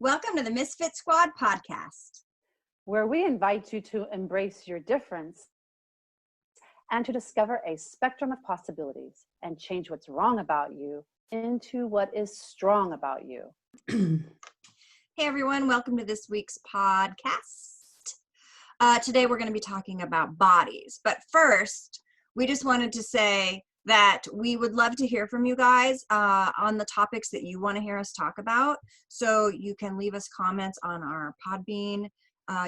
Welcome to the Misfit Squad Podcast, where we invite you to embrace your difference and to discover a spectrum of possibilities and change what's wrong about you into what is strong about you. Hey everyone, welcome to this week's podcast. Today we're going to be talking about bodies, but first we just wanted to say that we would love to hear from you guys on the topics that you want to hear us talk about. So you can leave us comments on our Podbean.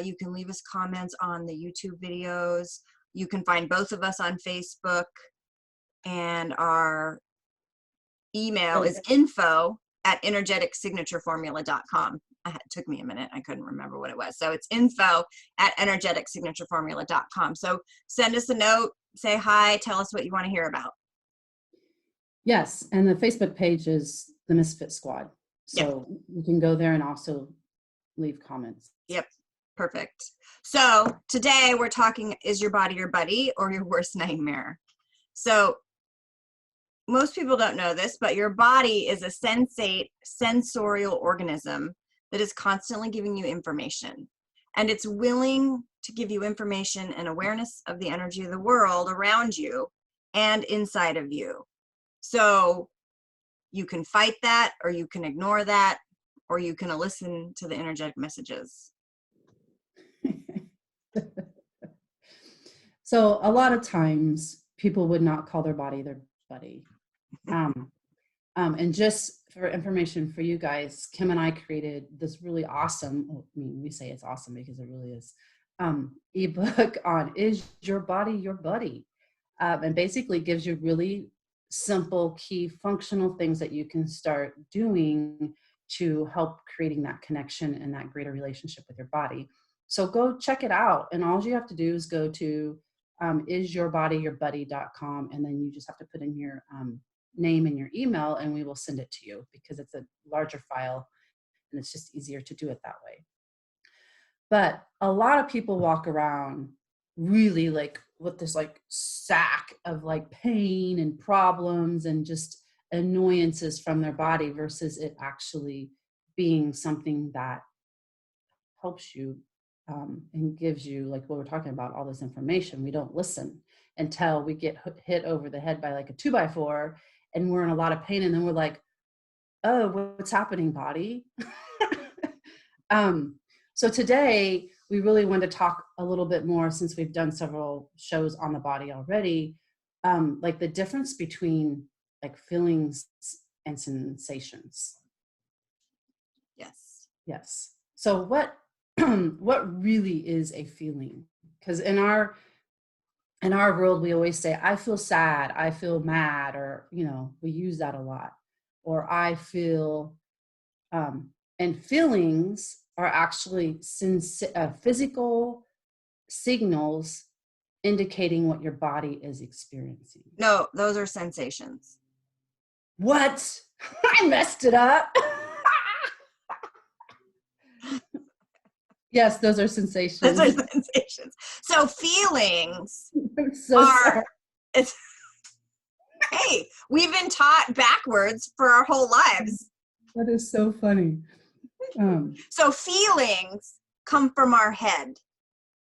You can leave us comments on the YouTube videos. You can find both of us on Facebook, and our email is info@energeticsignatureformula.com. It took me a minute. I couldn't remember what it was. So it's info@energeticsignatureformula.com. So send us a note, say hi, tell us what you want to hear about. Yes, and the Facebook page is the Misfit Squad. So you can go there and also leave comments. Yep, perfect. So today we're talking, is your body your buddy or your worst nightmare? So most people don't know this, but your body is a sensate, sensorial organism that is constantly giving you information. And it's willing to give you information and awareness of the energy of the world around you and inside of you. So you can fight that, or you can ignore that, or you can listen to the energetic messages. So a lot of times people would not call their body their buddy. And just for information for you guys, Kim and I created this really awesome, we say it's awesome because it really is, ebook on Is Your Body Your Buddy? And basically gives you really simple, key, functional things that you can start doing to help creating that connection and that greater relationship with your body. So go check it out. And all you have to do is go to isyourbodyyourbuddy.com, and then you just have to put in your name and your email, and we will send it to you because it's a larger file and it's just easier to do it that way. But a lot of people walk around really like with this like sack of like pain and problems and just annoyances from their body versus it actually being something that helps you and gives you, like what we're talking about, all this information. We don't listen until we get hit over the head by like a 2x4 and we're in a lot of pain, and then we're like, oh, what's happening, body? So today we really want to talk a little bit more, since we've done several shows on the body already, like the difference between like feelings and sensations. Yes. So what really is a feeling? Because in our world, we always say, I feel sad, I feel mad, or, we use that a lot. Or I feel, and feelings are actually physical signals indicating what your body is experiencing. No, those are sensations. What? I messed it up. Yes, those are sensations. Those are sensations. So feelings hey, we've been taught backwards for our whole lives. That is so funny. So feelings come from our head.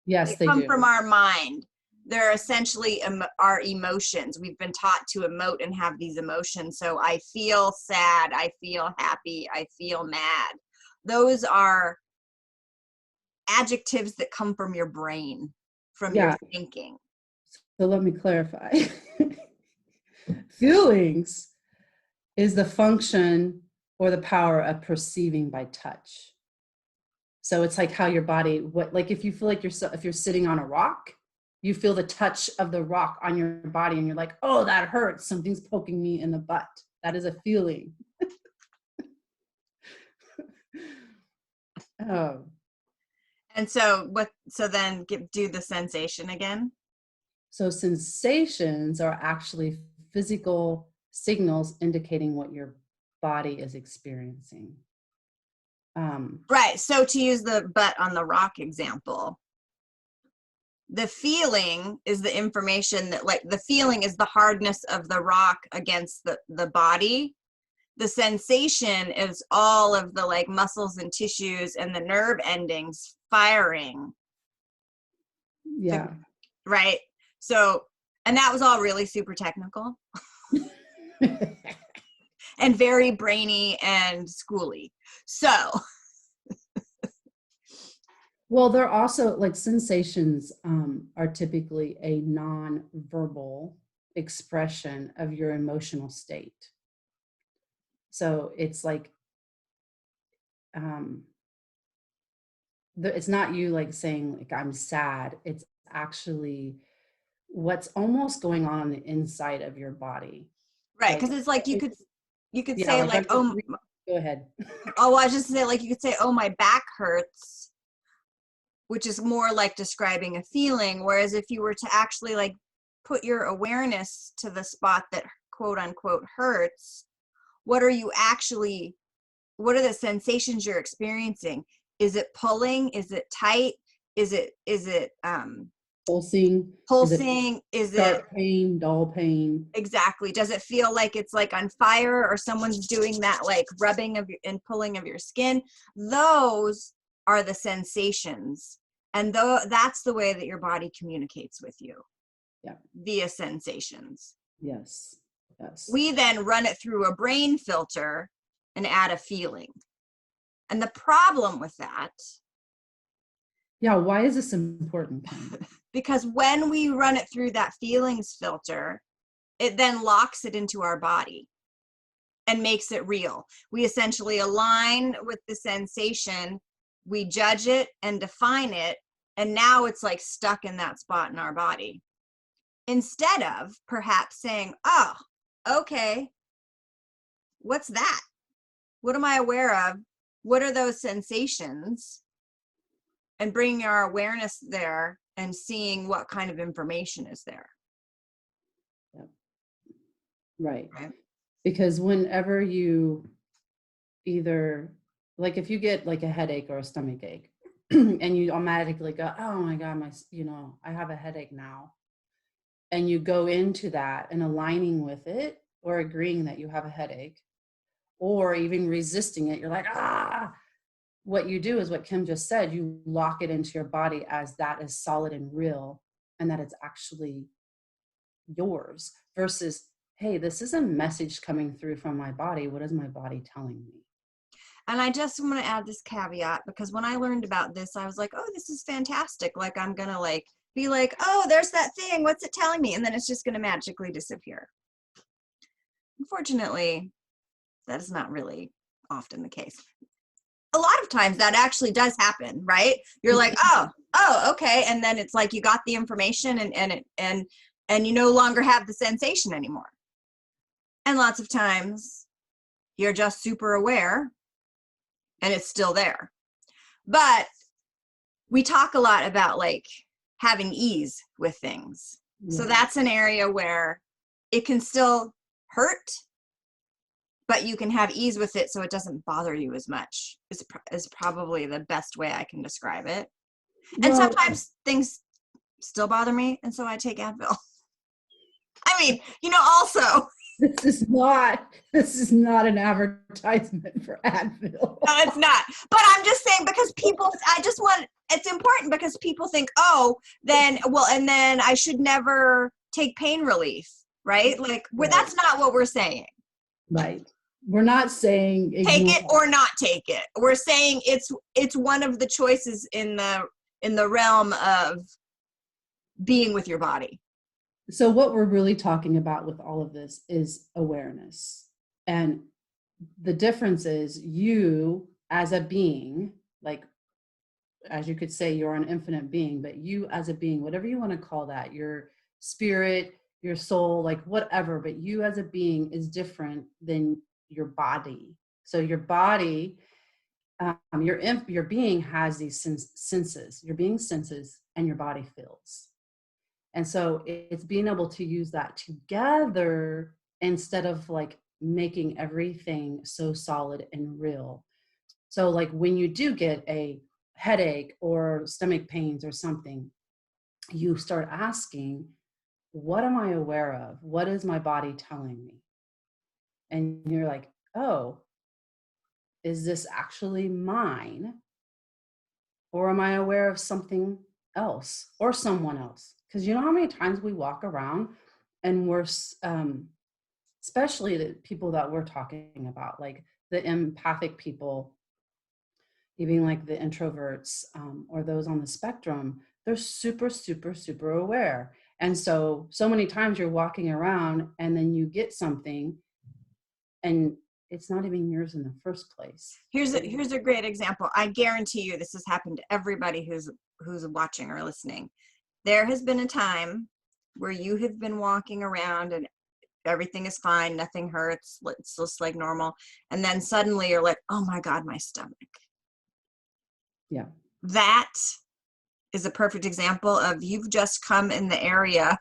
Yes, they come do. from our mind. They're essentially our emotions. We've been taught to emote and have these emotions. So I feel sad, I feel happy, I feel mad. Those are adjectives that come from your brain, from your thinking. So let me clarify. Feelings is the function or the power of perceiving by touch. So it's like how your body, like if you feel like if you're sitting on a rock, you feel the touch of the rock on your body and you're like, oh, that hurts. Something's poking me in the butt. That is a feeling. Oh. And so then do the sensation again. So sensations are actually physical signals indicating what your body is experiencing. Right. So to use the butt on the rock example, the feeling is the information that, like, the feeling is the hardness of the rock against the body. The sensation is all of the like muscles and tissues and the nerve endings firing. Yeah. Right. So, and that was all really super technical and very brainy and schooly. So, Well, they're also like sensations are typically a non-verbal expression of your emotional state. So it's like, it's not you like saying like I'm sad. It's actually what's almost going on the inside of your body. right. Like, Cause it's like, you could yeah, say like like, oh, go ahead. oh, I just say like, you could say, oh, my back hurts, which is more like describing a feeling. Whereas if you were to actually like put your awareness to the spot that quote unquote hurts, what are the sensations you're experiencing? Is it pulling? Is it tight? Is it Pulsing. pulsing? Is it sharp pain, dull pain? exactly? Does it feel like it's like on fire, or someone's doing that like rubbing of and pulling of your skin? Those are the sensations, and that's the way that your body communicates with you. Yeah. Via sensations. Yes. Yes. We then run it through a brain filter and add a feeling. And the problem with that, yeah, why is this important? because when we run it through that feelings filter, it then locks it into our body and makes it real. We essentially align with the sensation, we judge it and define it, and now it's like stuck in that spot in our body. Instead of perhaps saying, oh, okay, what's that? What am I aware of? What are those sensations? And bringing our awareness there and seeing what kind of information is there. Yep. Right. Because whenever you either, like if you get like a headache or a stomach ache and you automatically go, oh my God, I have a headache now. And you go into that and aligning with it or agreeing that you have a headache or even resisting it. You're like, what you do is what Kim just said, you lock it into your body as that is solid and real and that it's actually yours versus, hey, this is a message coming through from my body. What is my body telling me? And I just want to add this caveat, because when I learned about this, I was like, oh, this is fantastic. Like, I'm going to like be like, oh, there's that thing. What's it telling me? And then it's just going to magically disappear. Unfortunately, that is not really often the case. A lot of times that actually does happen, right? You're like, oh, okay. And then it's like you got the information and you no longer have the sensation anymore. And lots of times you're just super aware and it's still there. But we talk a lot about like having ease with things. Yeah. So that's an area where it can still hurt, but you can have ease with it so it doesn't bother you as much, is probably the best way I can describe it. And sometimes things still bother me, and so I take Advil. I mean, also. This is not an advertisement for Advil. No, it's not. But I'm just saying, because it's important because people think, oh, then I should never take pain relief, right? Like, that's not what we're saying. Right. We're not saying take it or not take it. We're saying it's one of the choices in the realm of being with your body. So what we're really talking about with all of this is awareness. And the difference is you as a being, like, as you could say, you're an infinite being, but you as a being, whatever you want to call that, your spirit, your soul, like whatever, but you as a being is different than your body. So your body, your being has these senses, your being senses and your body feels. And so it's being able to use that together instead of like making everything so solid and real. So like when you do get a headache or stomach pains or something, you start asking, what am I aware of? What is my body telling me? And you're like, oh, is this actually mine? Or am I aware of something else or someone else? Because you know how many times we walk around and we're, especially the people that we're talking about, like the empathic people, even like the introverts, or those on the spectrum, they're super, super, super aware. And so many times you're walking around and then you get something and it's not even yours in the first place. Here's a great example. I guarantee you this has happened to everybody who's watching or listening. There has been a time where you have been walking around and everything is fine, nothing hurts, it's just like normal. And then suddenly you're like, oh my God, my stomach. Yeah. That is a perfect example of you've just come in the area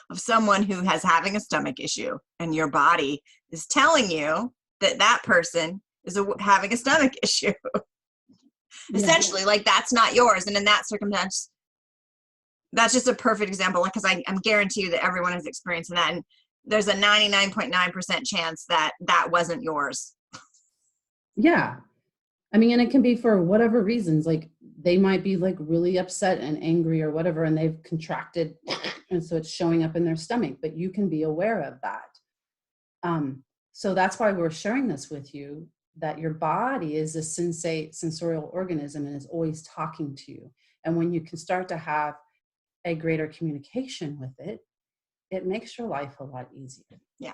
of someone who has having a stomach issue, and your body is telling you that that person is having a stomach issue. Essentially, like that's not yours. And in that circumstance, that's just a perfect example, because I'm guarantee you that everyone is experiencing that. And there's a 99.9% chance that that wasn't yours. Yeah. I mean, and it can be for whatever reasons, like they might be like really upset and angry or whatever, and they've contracted and so it's showing up in their stomach, but you can be aware of that. So that's why we're sharing this with you, that your body is a sensorial organism and is always talking to you. And when you can start to have a greater communication with it, it makes your life a lot easier. Yeah.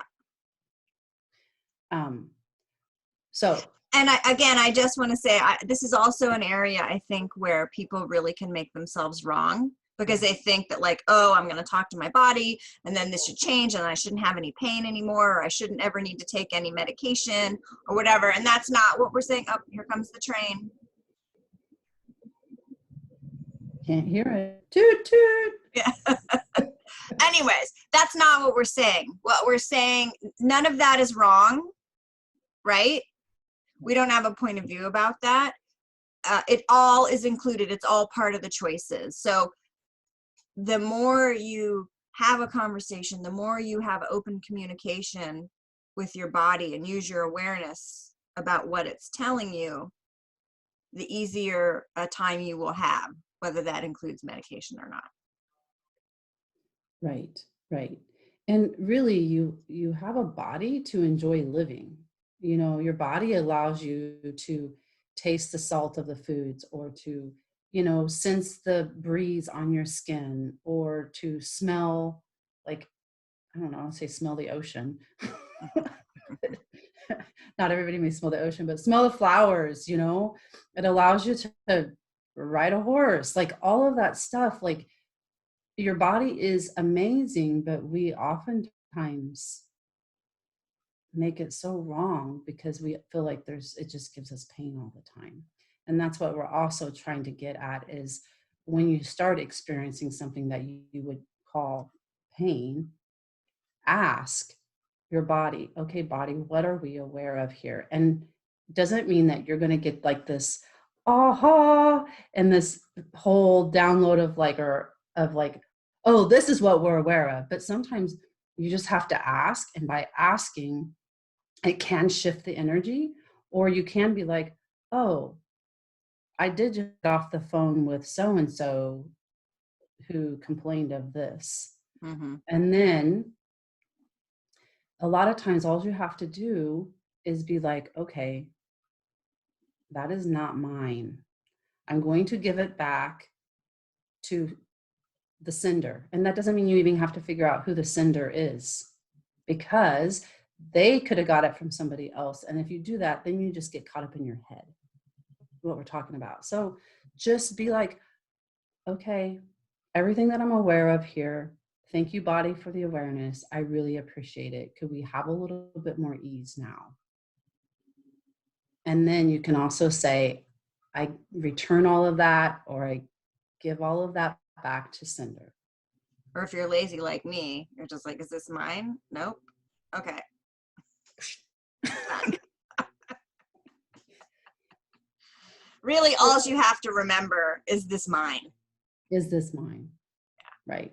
And I just want to say, this is also an area I think where people really can make themselves wrong, because they think that like, oh, I'm going to talk to my body and then this should change and I shouldn't have any pain anymore, or I shouldn't ever need to take any medication or whatever. And that's not what we're saying. Oh, here comes the train. Can't hear it. Toot, toot. Yeah. Anyways, that's not what we're saying. What we're saying, none of that is wrong, right? We don't have a point of view about that. It all is included. It's all part of the choices. So the more you have a conversation, the more you have open communication with your body and use your awareness about what it's telling you, the easier a time you will have, whether that includes medication or not. Right, right. And really, you have a body to enjoy living. You know, your body allows you to taste the salt of the foods, or to, you know, sense the breeze on your skin, or to smell, like, I don't know, I'll say smell the ocean. Not everybody may smell the ocean, but smell the flowers, you know. It allows you to ride a horse, like all of that stuff. Like, your body is amazing, but we oftentimes make it so wrong because we feel like it just gives us pain all the time. And that's what we're also trying to get at, is when you start experiencing something that you would call pain, ask your body, okay, body, what are we aware of here? And doesn't mean that you're going to get like this aha and this whole download of like, or of like, oh, this is what we're aware of. But sometimes you just have to ask, and by asking, it can shift the energy. Or you can be like, oh, I did just get off the phone with so-and-so who complained of this. Mm-hmm. And then a lot of times all you have to do is be like, okay, that is not mine. I'm going to give it back to the sender. And that doesn't mean you even have to figure out who the sender is, because they could have got it from somebody else. And if you do that, then you just get caught up in your head, what we're talking about. So just be like, okay, everything that I'm aware of here, thank you, body, for the awareness. I really appreciate it. Could we have a little bit more ease now? And then you can also say, I return all of that, or I give all of that back to sender. Or if you're lazy like me, you're just like, is this mine? Nope. Okay. Really, all you have to remember is this mine? Is this mine? Yeah. Right.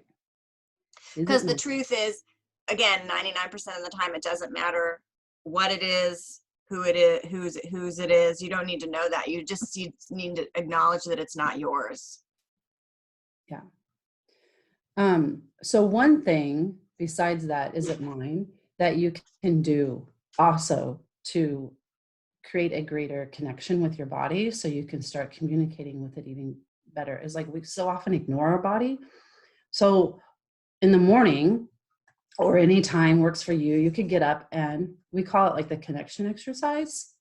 Because the truth is, again, 99% of the time, it doesn't matter what it is, whose it is. You don't need to know that. You just need to acknowledge that it's not yours. Yeah. So one thing besides that, is it mine, that you can do also to create a greater connection with your body so you can start communicating with it even better, is like we so often ignore our body. So in the morning or any time works for you, you can get up, and we call it like the connection exercise.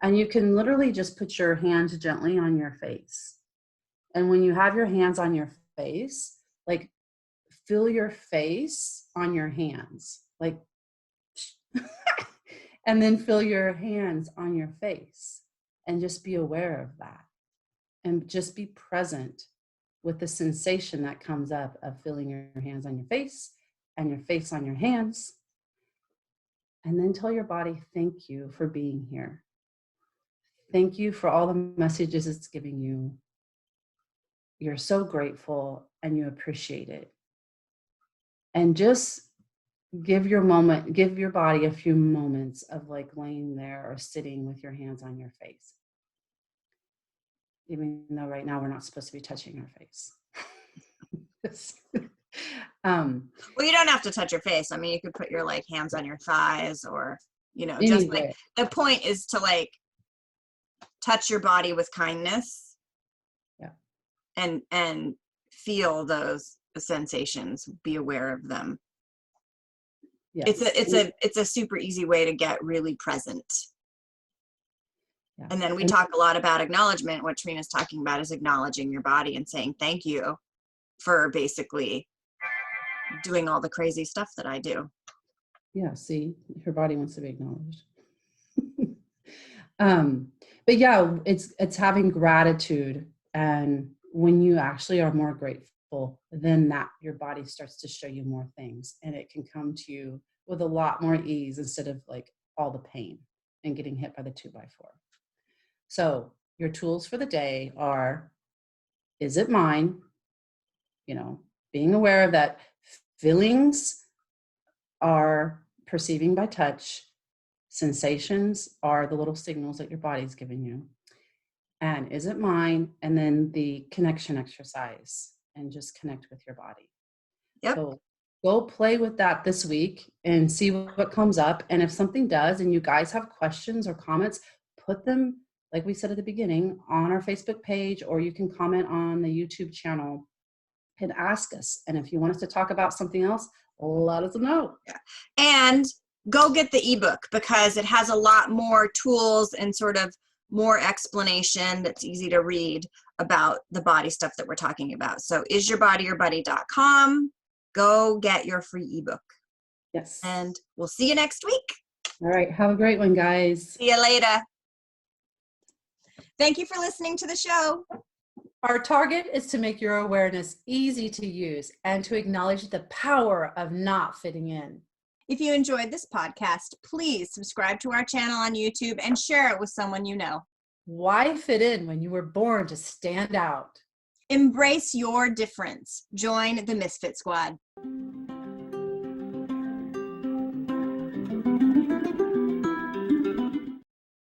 And you can literally just put your hands gently on your face. And when you have your hands on your face, like feel your face on your hands, like, and then feel your hands on your face, and just be aware of that. And just be present with the sensation that comes up of feeling your hands on your face and your face on your hands. And then tell your body, thank you for being here. Thank you for all the messages it's giving you. You're so grateful and you appreciate it. And just give your body a few moments of like laying there or sitting with your hands on your face. Even though right now we're not supposed to be touching our face. Well, you don't have to touch your face. I mean, you could put your like hands on your thighs, or, just anyway. like, the point is to like touch your body with kindness. Yeah. And feel those sensations, be aware of them. Yes. It's a super easy way to get really present. Yeah. And then we talk a lot about acknowledgement. What Trina's talking about is acknowledging your body and saying thank you for basically doing all the crazy stuff that I do. Yeah, see, her body wants to be acknowledged. But yeah, it's having gratitude, and when you actually are more grateful, then that your body starts to show you more things, and it can come to you with a lot more ease instead of like all the pain and getting hit by the 2x4. So your tools for the day are, is it mine? Being aware of that feelings are perceiving by touch. Sensations are the little signals that your body's giving you. And is it mine? And then the connection exercise, and just connect with your body. Yep. So go play with that this week and see what comes up. And if something does, and you guys have questions or comments, put them, like we said at the beginning, on our Facebook page, or you can comment on the YouTube channel and ask us. And if you want us to talk about something else, let us know. Yeah. And go get the ebook, because it has a lot more tools and sort of more explanation that's easy to read about the body stuff that we're talking about. So isyourbodyourbuddy.com. Go get your free ebook. Yes. And we'll see you next week. All right. Have a great one, guys. See you later. Thank you for listening to the show. Our target is to make your awareness easy to use and to acknowledge the power of not fitting in. If you enjoyed this podcast, please subscribe to our channel on YouTube and share it with someone you know. Why fit in when you were born to stand out? Embrace your difference. Join the Misfit Squad.